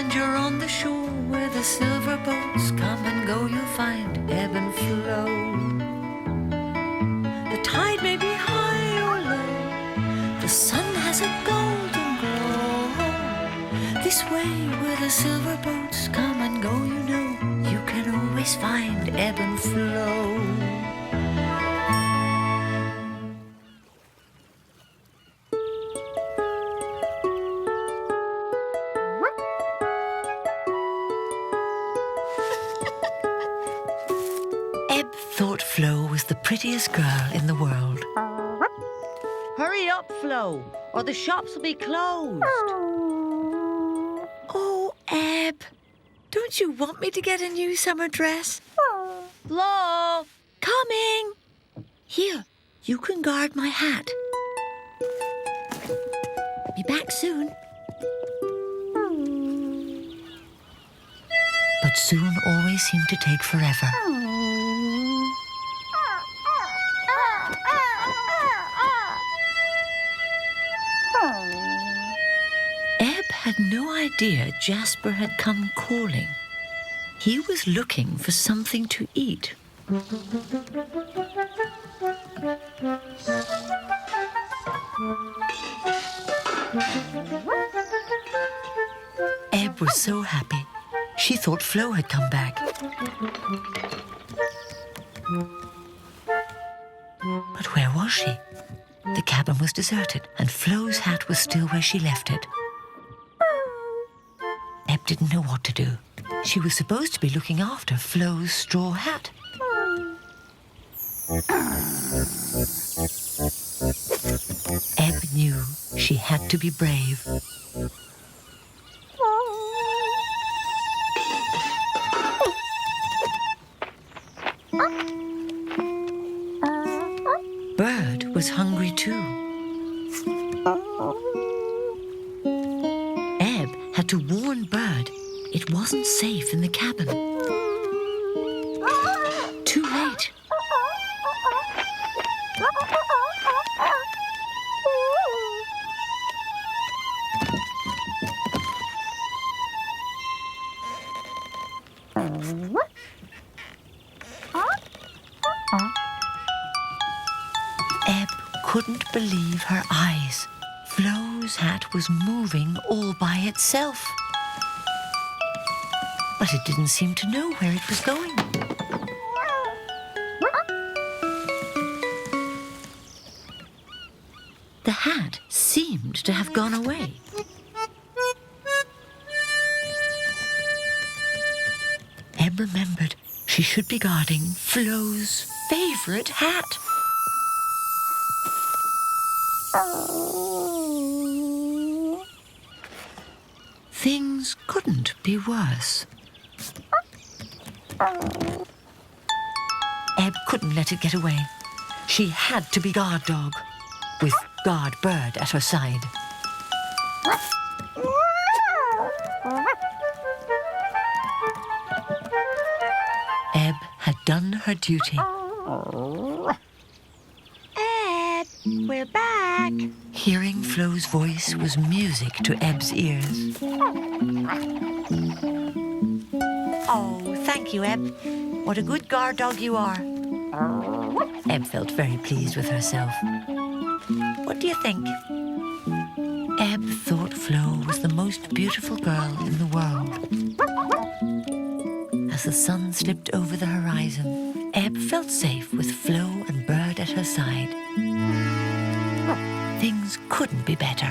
and you're on the shore where the silver boats come and go, you'll find ebb and flow. The tide may be high or low, the sun has a golden glow. This way where the silver boats come and go, you know, you can always find ebb and flow. Ebb thought Flo was the prettiest girl in the world. Hurry up, Flo, or the shops will be closed. Oh, Ebb, don't you want me to get a new summer dress? Flo! Coming! Here, you can guard my hat. Be back soon. But soon always seemed to take forever. Ebb had no idea Jasper had come calling. He was looking for something to eat. Ebb was so happy. She thought Flo had come back. But where was she? The cabin was deserted, and Flo's hat was still where she left it. Ebb didn't know what to do. She was supposed to be looking after Flo's straw hat. Ebb knew she had to be brave. Bird was hungry too. Ebb had to warn Bird it wasn't safe in the cabin. Too late. Ebb couldn't believe her eyes. Flo's hat was moving all by itself. But it didn't seem to know where it was going. The hat seemed to have gone away. Ebb remembered she should be guarding Flo's favorite hat. Things couldn't be worse. Ebb couldn't let it get away. She had to be guard dog, with guard Bird at her side. Ebb had done her duty. Ebb, we're back. Hearing Flo's voice was music to Ebb's ears. Oh, thank you, Ebb. What a good guard dog you are. Ebb felt very pleased with herself. What do you think? Ebb thought Flo was the most beautiful girl in the world. As the sun slipped over the horizon, Ebb felt safe with Flo and Bird at her side. Things couldn't be better.